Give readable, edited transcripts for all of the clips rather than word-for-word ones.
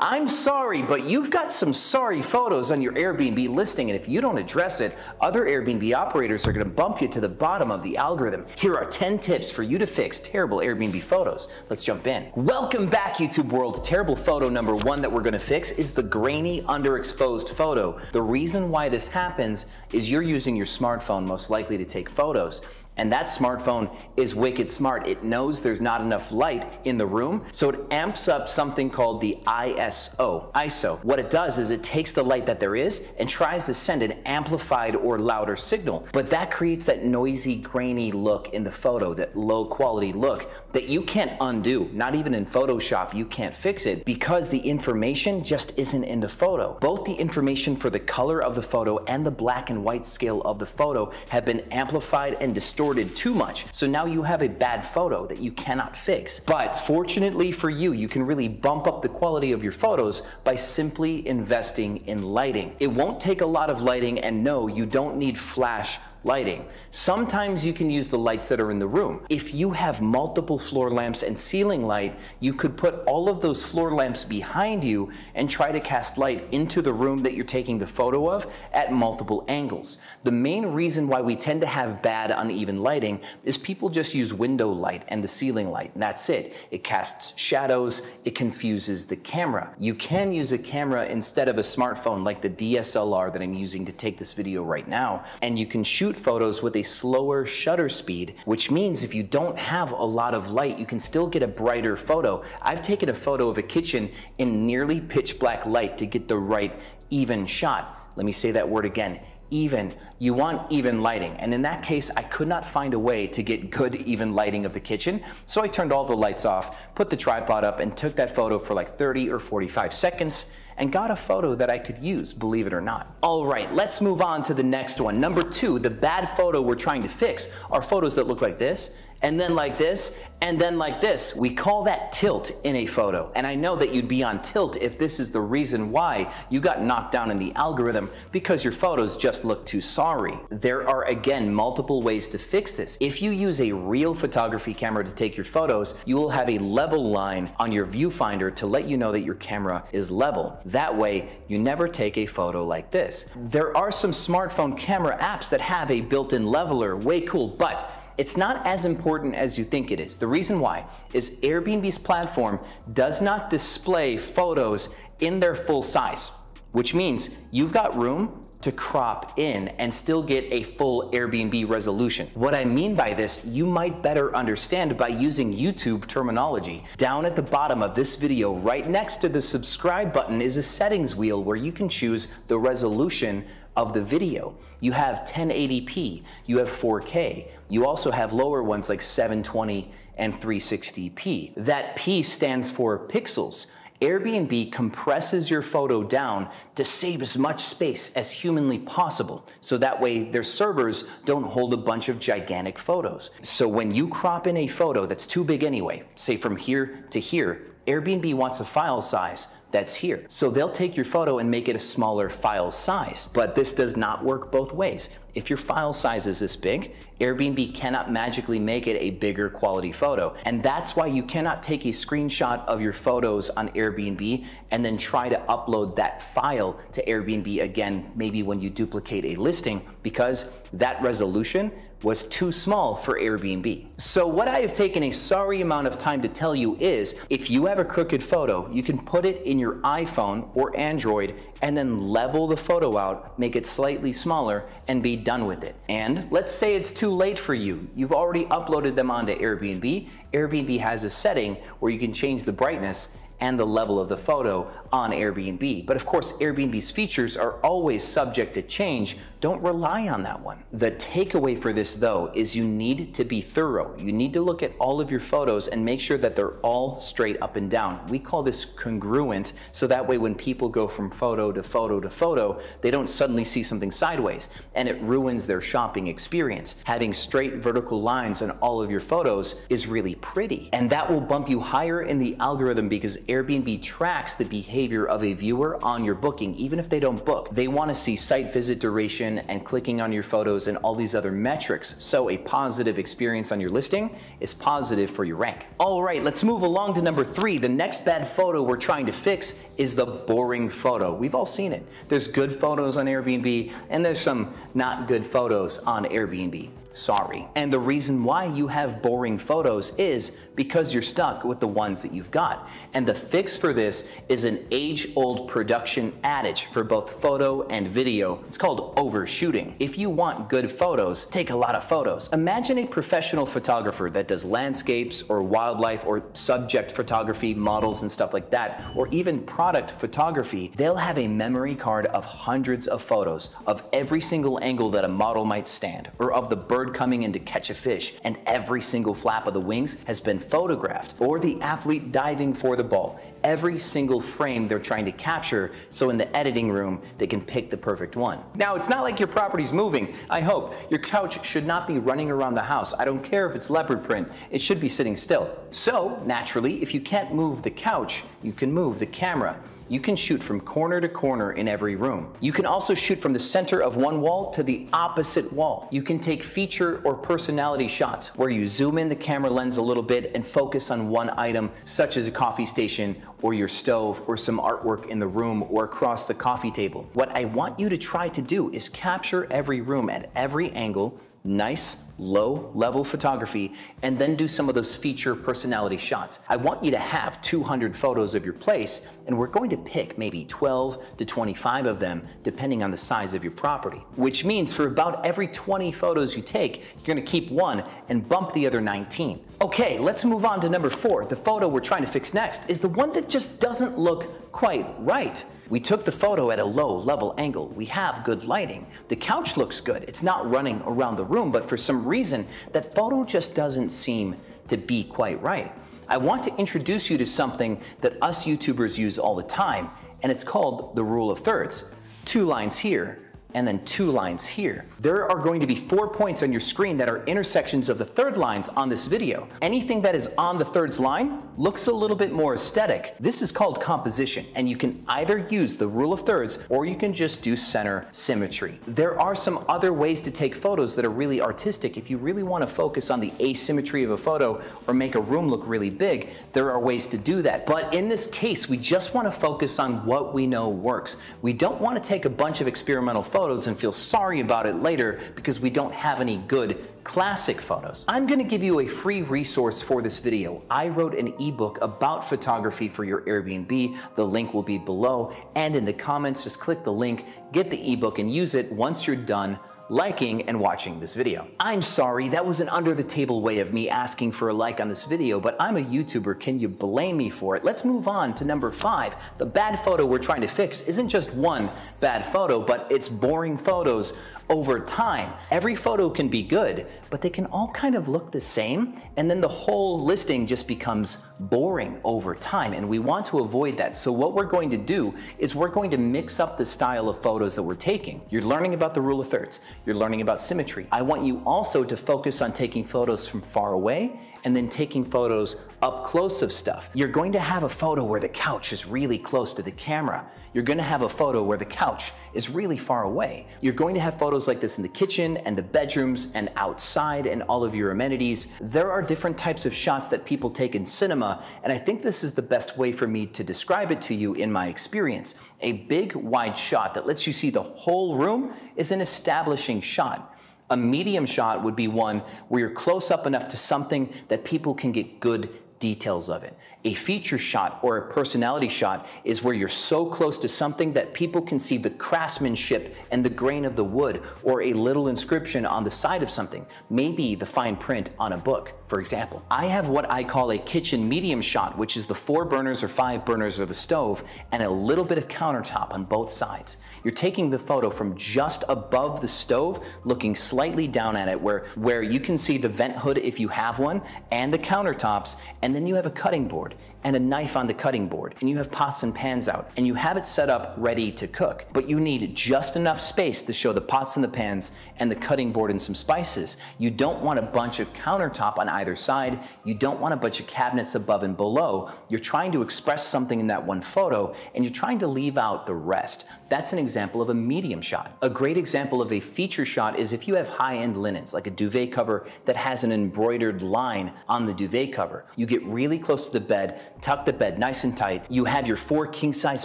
I'm sorry, but you've got some sorry photos on your Airbnb listing, and if you don't address it, other Airbnb operators are going to bump you to the bottom of the algorithm. Here are 10 tips for you to fix terrible Airbnb photos. Let's jump in. Welcome back, YouTube world. Terrible photo number one that we're going to fix is the grainy, underexposed photo. The reason why this happens is you're using your smartphone most likely to take photos. And that smartphone is wicked smart. It knows there's not enough light in the room, so it amps up something called the ISO. What it does is it takes the light that there is and tries to send an amplified or louder signal. But that creates that noisy, grainy look in the photo, that low quality look that you can't undo. Not even in Photoshop, you can't fix it because the information just isn't in the photo. Both the information for the color of the photo and the black and white scale of the photo have been amplified and distorted too much. So now you have a bad photo that you cannot fix. But fortunately for you, you can really bump up the quality of your photos by simply investing in lighting. It won't take a lot of lighting, and no, you don't need flash lighting. Sometimes you can use the lights that are in the room. If you have multiple floor lamps and ceiling light, you could put all of those floor lamps behind you and try to cast light into the room that you're taking the photo of at multiple angles. The main reason why we tend to have bad uneven lighting is people just use window light and the ceiling light, and that's it. It casts shadows, it confuses the camera. You can use a camera instead of a smartphone like the DSLR that I'm using to take this video right now, and you can shoot photos with a slower shutter speed, which means if you don't have a lot of light, you can still get a brighter photo. I've taken a photo of a kitchen in nearly pitch black light to get the right even shot. Let me say that word again. Even. You want even lighting. And in that case, I could not find a way to get good even lighting of the kitchen. So I turned all the lights off, put the tripod up, and took that photo for like 30 or 45 seconds and got a photo that I could use, believe it or not. All right, let's move on to the next one. Number two, the bad photo we're trying to fix are photos that look like this, and then like this, and then like this. We call that tilt in a photo. And I know that you'd be on tilt if this is the reason why you got knocked down in the algorithm, because your photos just look too sorry. There are, again, multiple ways to fix this. If you use a real photography camera to take your photos, you will have a level line on your viewfinder to let you know that your camera is level. That way, you never take a photo like this. There are some smartphone camera apps that have a built-in leveler, way cool, but it's not as important as you think it is. The reason why is Airbnb's platform does not display photos in their full size, which means you've got room to crop in and still get a full Airbnb resolution. What I mean by this, you might better understand by using YouTube terminology. Down at the bottom of this video, right next to the subscribe button, is a settings wheel where you can choose the resolution of the video. You have 1080p, you have 4K, you also have lower ones like 720 and 360p. That P stands for pixels. Airbnb compresses your photo down to save as much space as humanly possible, so that way their servers don't hold a bunch of gigantic photos. So when you crop in a photo that's too big anyway, say from here to here, Airbnb wants a file size that's here. So they'll take your photo and make it a smaller file size. But this does not work both ways. If your file size is this big, Airbnb cannot magically make it a bigger quality photo. And that's why you cannot take a screenshot of your photos on Airbnb and then try to upload that file to Airbnb again, maybe when you duplicate a listing, because that resolution was too small for Airbnb. So what I have taken a sorry amount of time to tell you is, if you have a crooked photo, you can put it in your iPhone or Android and then level the photo out, make it slightly smaller, and be done with it. And let's say it's too late for you. You've already uploaded them onto Airbnb. Airbnb has a setting where you can change the brightness and the level of the photo on Airbnb. But of course, Airbnb's features are always subject to change. Don't rely on that one. The takeaway for this though is you need to be thorough. You need to look at all of your photos and make sure that they're all straight up and down. We call this congruent, so that way when people go from photo to photo to photo, they don't suddenly see something sideways, and it ruins their shopping experience. Having straight vertical lines on all of your photos is really pretty, and that will bump you higher in the algorithm because Airbnb tracks the behavior of a viewer on your booking, even if they don't book. They want to see site visit duration and clicking on your photos and all these other metrics. So a positive experience on your listing is positive for your rank. All right, let's move along to number 3. The next bad photo we're trying to fix is the boring photo. We've all seen it. There's good photos on Airbnb and there's some not good photos on Airbnb. Sorry. And the reason why you have boring photos is because you're stuck with the ones that you've got. And the fix for this is an age-old production adage for both photo and video. It's called overshooting. If you want good photos, take a lot of photos. Imagine a professional photographer that does landscapes or wildlife or subject photography, models and stuff like that, or even product photography. They'll have a memory card of hundreds of photos of every single angle that a model might stand, or of the bird coming in to catch a fish, and every single flap of the wings has been photographed, or the athlete diving for the ball. Every single frame they're trying to capture, so in the editing room they can pick the perfect one. Now, it's not like your property's moving, I hope. Your couch should not be running around the house. I don't care if it's leopard print, it should be sitting still. So, naturally, if you can't move the couch, you can move the camera. You can shoot from corner to corner in every room. You can also shoot from the center of one wall to the opposite wall. You can take feature or personality shots where you zoom in the camera lens a little bit and focus on one item, such as a coffee station or your stove or some artwork in the room or across the coffee table. What I want you to try to do is capture every room at every angle, nice, low-level photography, and then do some of those feature personality shots. I want you to have 200 photos of your place, and we're going to pick maybe 12 to 25 of them, depending on the size of your property. Which means for about every 20 photos you take, you're gonna keep one and bump the other 19. Okay, let's move on to number 4. The photo we're trying to fix next is the one that just doesn't look quite right. We took the photo at a low level angle. We have good lighting. The couch looks good. It's not running around the room, but for some reason, that photo just doesn't seem to be quite right. I want to introduce you to something that us YouTubers use all the time, and it's called the rule of thirds. 2 lines here, and then 2 lines here. There are going to be 4 points on your screen that are intersections of the third lines on this video. Anything that is on the thirds line looks a little bit more aesthetic. This is called composition, and you can either use the rule of thirds or you can just do center symmetry. There are some other ways to take photos that are really artistic. If you really want to focus on the asymmetry of a photo or make a room look really big, there are ways to do that. But in this case, we just want to focus on what we know works. We don't want to take a bunch of experimental photos and feel sorry about it later because we don't have any good classic photos. I'm going to give you a free resource for this video. I wrote an ebook about photography for your Airbnb. The link will be below, and in the comments, just click the link, get the ebook, and use it once you're done liking and watching this video. I'm sorry, that was an under the table way of me asking for a like on this video, but I'm a YouTuber. Can you blame me for it? Let's move on to number 5. The bad photo we're trying to fix isn't just one bad photo, but it's boring photos over time. Every photo can be good, but they can all kind of look the same, and then the whole listing just becomes boring over time, and we want to avoid that. So what we're going to do is we're going to mix up the style of photos that we're taking. You're learning about the rule of thirds. You're learning about symmetry. I want you also to focus on taking photos from far away and then taking photos up close of stuff. You're going to have a photo where the couch is really close to the camera. You're going to have a photo where the couch is really far away. You're going to have photos like this in the kitchen and the bedrooms and outside and all of your amenities. There are different types of shots that people take in cinema, and I think this is the best way for me to describe it to you in my experience. A big wide shot that lets you see the whole room is an establishing shot. A medium shot would be one where you're close up enough to something that people can get good details of it. A feature shot or a personality shot is where you're so close to something that people can see the craftsmanship and the grain of the wood, or a little inscription on the side of something, maybe the fine print on a book, for example. I have what I call a kitchen medium shot, which is the 4 burners or 5 burners of a stove and a little bit of countertop on both sides. You're taking the photo from just above the stove, looking slightly down at it where you can see the vent hood if you have one, and the countertops, and then you have a cutting board. and a knife on the cutting board, and you have pots and pans out, and you have it set up ready to cook, but you need just enough space to show the pots and the pans and the cutting board and some spices. You don't want a bunch of countertop on either side. You don't want a bunch of cabinets above and below. You're trying to express something in that one photo, and you're trying to leave out the rest. That's an example of a medium shot. A great example of a feature shot is if you have high-end linens, like a duvet cover that has an embroidered line on the duvet cover. You get really close to the bed, tuck the bed nice and tight. You have your 4 king-size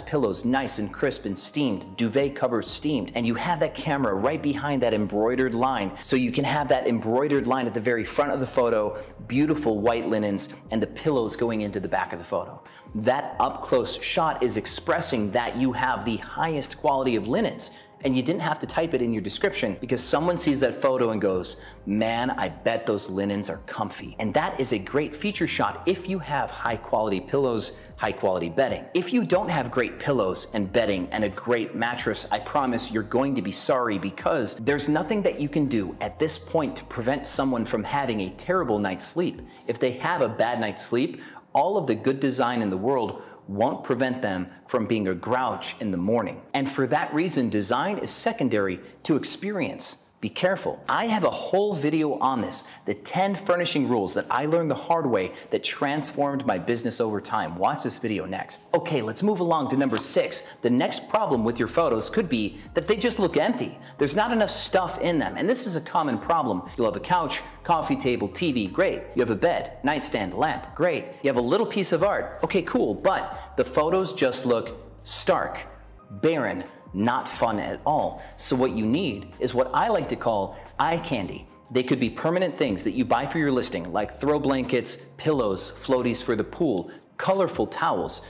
pillows nice and crisp and steamed, duvet cover steamed, and you have that camera right behind that embroidered line, so you can have that embroidered line at the very front of the photo, beautiful white linens, and the pillows going into the back of the photo. That up-close shot is expressing that you have the highest quality of linens. And you didn't have to type it in your description because someone sees that photo and goes, man, I bet those linens are comfy. And that is a great feature shot if you have high quality pillows, high quality bedding. If you don't have great pillows and bedding and a great mattress, I promise you're going to be sorry, because there's nothing that you can do at this point to prevent someone from having a terrible night's sleep. If they have a bad night's sleep, all of the good design in the world won't prevent them from being a grouch in the morning. And for that reason, design is secondary to experience. Be careful. I have a whole video on this, the 10 furnishing rules that I learned the hard way that transformed my business over time. Watch this video next. Okay, let's move along to number 6. The next problem with your photos could be that they just look empty. There's not enough stuff in them, and this is a common problem. You'll have a couch, coffee table, TV, great. You have a bed, nightstand, lamp, great. You have a little piece of art, okay, cool, but the photos just look stark, barren, not fun at all. So what you need is what I like to call eye candy. They could be permanent things that you buy for your listing, like throw blankets, pillows, floaties for the pool, colorful towels,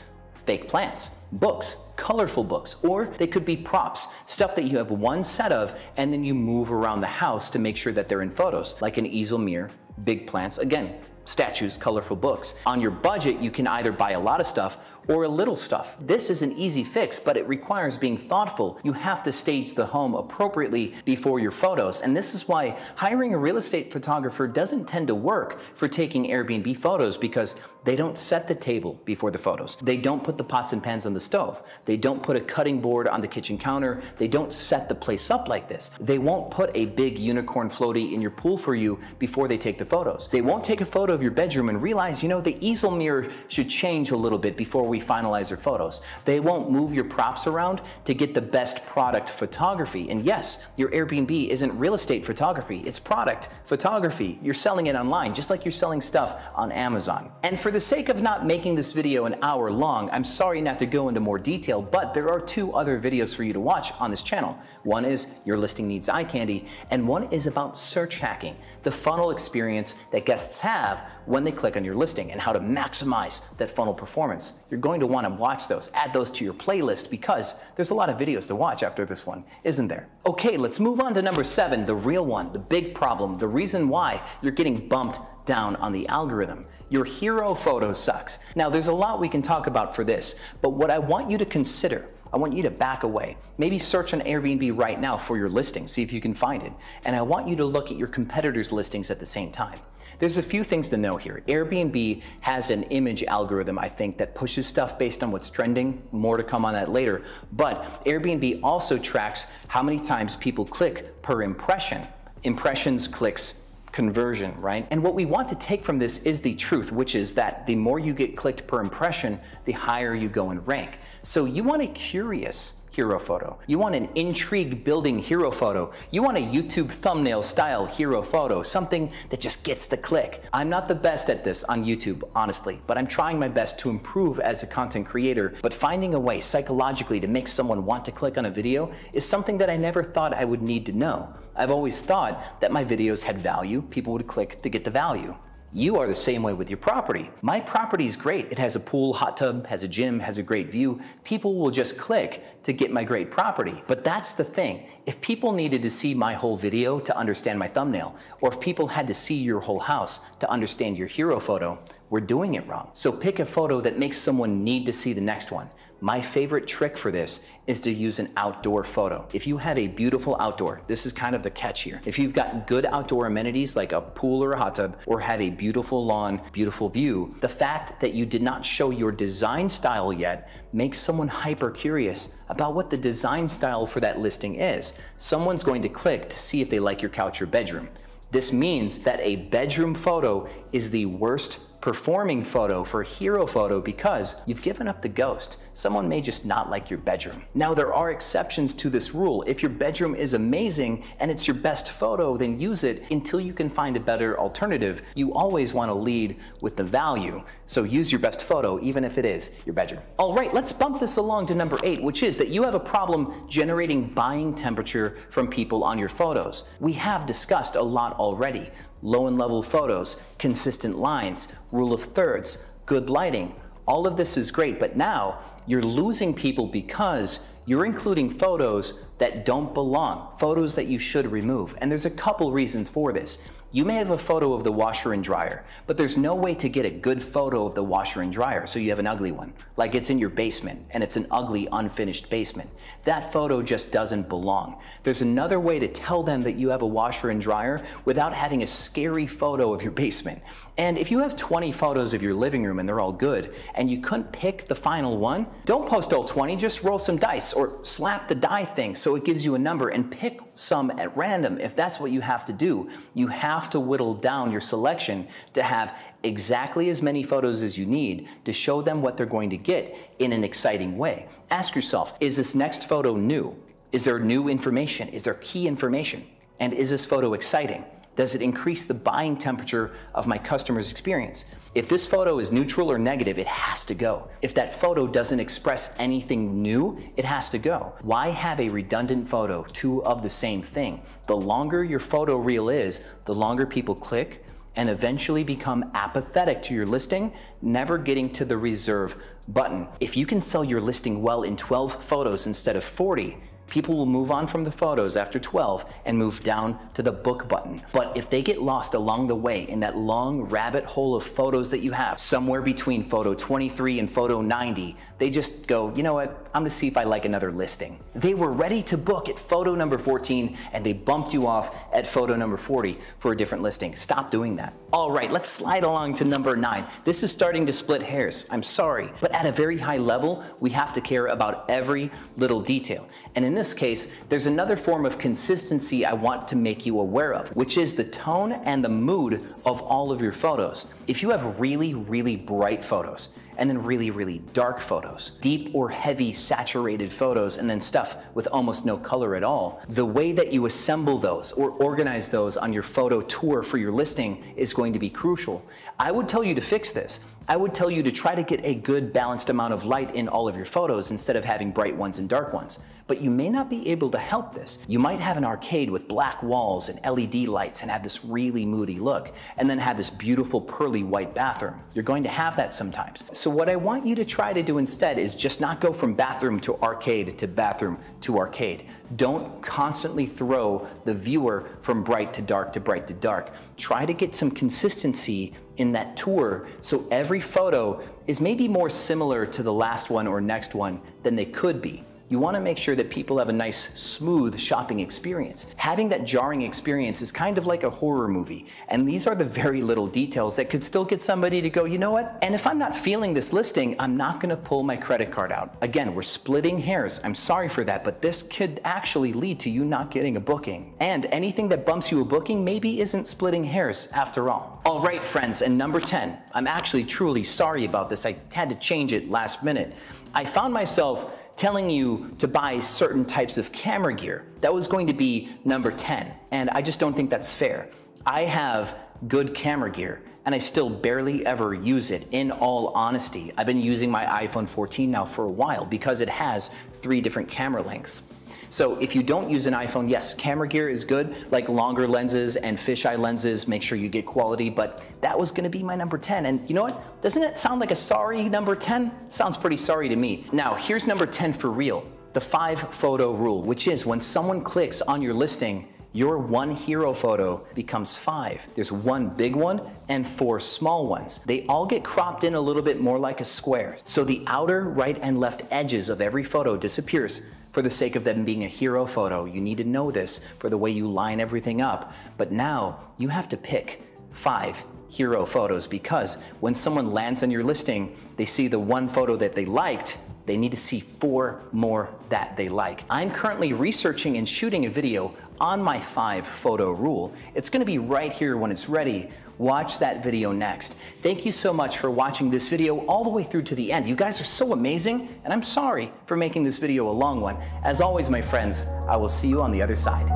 fake plants, books, colorful books, or they could be props, stuff that you have one set of and then you move around the house to make sure that they're in photos, like an easel mirror, big plants, again, statues, colorful books. On your budget, you can either buy a lot of stuff or a little stuff. This is an easy fix, but it requires being thoughtful. You have to stage the home appropriately before your photos, and this is why hiring a real estate photographer doesn't tend to work for taking Airbnb photos, because they don't set the table before the photos. They don't put the pots and pans on the stove. They don't put a cutting board on the kitchen counter. They don't set the place up like this. They won't put a big unicorn floaty in your pool for you before they take the photos. They won't take a photo of your bedroom and realize, you know, the easel mirror should change a little bit before we finalize their photos. They won't move your props around to get the best product photography. And yes, your Airbnb isn't real estate photography, it's product photography. You're selling it online, just like you're selling stuff on Amazon. And for the sake of not making this video an hour long, I'm sorry not to go into more detail, but there are 2 other videos for you to watch on this channel. One is Your Listing Needs Eye Candy, and one is about search hacking, the funnel experience that guests have when they click on your listing and how to maximize that funnel performance. You're going to want to watch those, add those to your playlist, because there's a lot of videos to watch after this one, isn't there? Okay, let's move on to number 7, the real one, the big problem, the reason why you're getting bumped down on the algorithm. Your hero photo sucks. Now, there's a lot we can talk about for this, but what I want you to consider, I want you to back away. Maybe search on Airbnb right now for your listing, see if you can find it. And I want you to look at your competitors' listings at the same time. There's a few things to know here. Airbnb has an image algorithm, I think, that pushes stuff based on what's trending. More to come on that later. But Airbnb also tracks how many times people click per impression. Impressions, clicks, conversion, right? And what we want to take from this is the truth, which is that the more you get clicked per impression, the higher you go in rank. So you want a curious hero photo. You want an intrigue building hero photo. You want a YouTube thumbnail style hero photo, something that just gets the click. I'm not the best at this on YouTube, honestly, but I'm trying my best to improve as a content creator. But finding a way psychologically to make someone want to click on a video is something that I never thought I would need to know. I've always thought that my videos had value. People would click to get the value. You are the same way with your property. My property is great. It has a pool, hot tub, has a gym, has a great view. People will just click to get my great property. But that's the thing. If people needed to see my whole video to understand my thumbnail, or if people had to see your whole house to understand your hero photo, we're doing it wrong. So pick a photo that makes someone need to see the next one. My favorite trick for this is to use an outdoor photo. If you have a beautiful outdoor, this is kind of the catch here. If you've got good outdoor amenities like a pool or a hot tub, or have a beautiful lawn, beautiful view, the fact that you did not show your design style yet makes someone hyper curious about what the design style for that listing is. Someone's going to click to see if they like your couch or bedroom. This means that a bedroom photo is the worst performing photo for hero photo because you've given up the ghost. Someone may just not like your bedroom. Now, there are exceptions to this rule. If your bedroom is amazing and it's your best photo, then use it until you can find a better alternative. You always want to lead with the value, so use your best photo even if it is your bedroom. All right, let's bump this along to number 8, which is that you have a problem generating buying temperature from people on your photos. We have discussed a lot already. Low and level photos, consistent lines, rule of thirds, good lighting. All of this is great, but now you're losing people because you're including photos that don't belong, photos that you should remove. And there's a couple reasons for this. You may have a photo of the washer and dryer, but there's no way to get a good photo of the washer and dryer, so you have an ugly one. Like it's in your basement, and it's an ugly, unfinished basement. That photo just doesn't belong. There's another way to tell them that you have a washer and dryer without having a scary photo of your basement. And if you have 20 photos of your living room and they're all good, and you couldn't pick the final one, don't post all 20, just roll some dice or slap the die thing so it gives you a number and pick some at random if that's what you have to do. You have to whittle down your selection to have exactly as many photos as you need to show them what they're going to get in an exciting way. Ask yourself, is this next photo new? Is there new information? Is there key information? And is this photo exciting? Does it increase the buying temperature of my customer's experience? If this photo is neutral or negative, it has to go. If that photo doesn't express anything new, it has to go. Why have a redundant photo, two of the same thing? The longer your photo reel is, the longer people click and eventually become apathetic to your listing, never getting to the reserve button. If you can sell your listing well in 12 photos instead of 40, people will move on from the photos after 12 and move down to the book button. But if they get lost along the way in that long rabbit hole of photos that you have, somewhere between photo 23 and photo 90, they just go, you know what, I'm gonna see if I like another listing. They were ready to book at photo number 14 and they bumped you off at photo number 40 for a different listing. Stop doing that. All right, let's slide along to number 9. This is starting to split hairs, I'm sorry, but at a very high level, we have to care about every little detail. And in this case, there's another form of consistency I want to make you aware of, which is the tone and the mood of all of your photos. If you have really, really bright photos, and then really, really dark photos, deep or heavy saturated photos, and then stuff with almost no color at all, the way that you assemble those or organize those on your photo tour for your listing is going to be crucial. I would tell you to fix this. I would tell you to try to get a good balanced amount of light in all of your photos instead of having bright ones and dark ones. But you may not be able to help this. You might have an arcade with black walls and LED lights and have this really moody look, and then have this beautiful pearly white bathroom. You're going to have that sometimes. So what I want you to try to do instead is just not go from bathroom to arcade to bathroom to arcade. Don't constantly throw the viewer from bright to dark to bright to dark. Try to get some consistency in that tour so every photo is maybe more similar to the last one or next one than they could be. You want to make sure that people have a nice, smooth shopping experience. Having that jarring experience is kind of like a horror movie, and these are the very little details that could still get somebody to go, you know what? And if I'm not feeling this listing, I'm not going to pull my credit card out. Again, we're splitting hairs. I'm sorry for that, but this could actually lead to you not getting a booking. And anything that bumps you a booking maybe isn't splitting hairs after all. All right, friends, and number 10. I'm actually truly sorry about this. I had to change it last minute. I found myself telling you to buy certain types of camera gear. That was going to be number 10, and I just don't think that's fair. I have good camera gear, and I still barely ever use it, in all honesty. I've been using my iPhone 14 now for a while because it has 3 different camera lengths. So if you don't use an iPhone, yes, camera gear is good, like longer lenses and fisheye lenses, make sure you get quality, but that was gonna be my number 10. And you know what? Doesn't that sound like a sorry number 10? Sounds pretty sorry to me. Now, here's number 10 for real, the 5 photo rule, which is when someone clicks on your listing, your one hero photo becomes 5. There's one big one and 4 small ones. They all get cropped in a little bit more like a square. So the outer right and left edges of every photo disappears for the sake of them being a hero photo. You need to know this for the way you line everything up. But now you have to pick 5 hero photos, because when someone lands on your listing, they see the one photo that they liked, they need to see 4 more that they like. I'm currently researching and shooting a video on my 5 photo rule. It's gonna be right here when it's ready. Watch that video next. Thank you so much for watching this video all the way through to the end. You guys are so amazing, and I'm sorry for making this video a long one. As always, my friends, I will see you on the other side.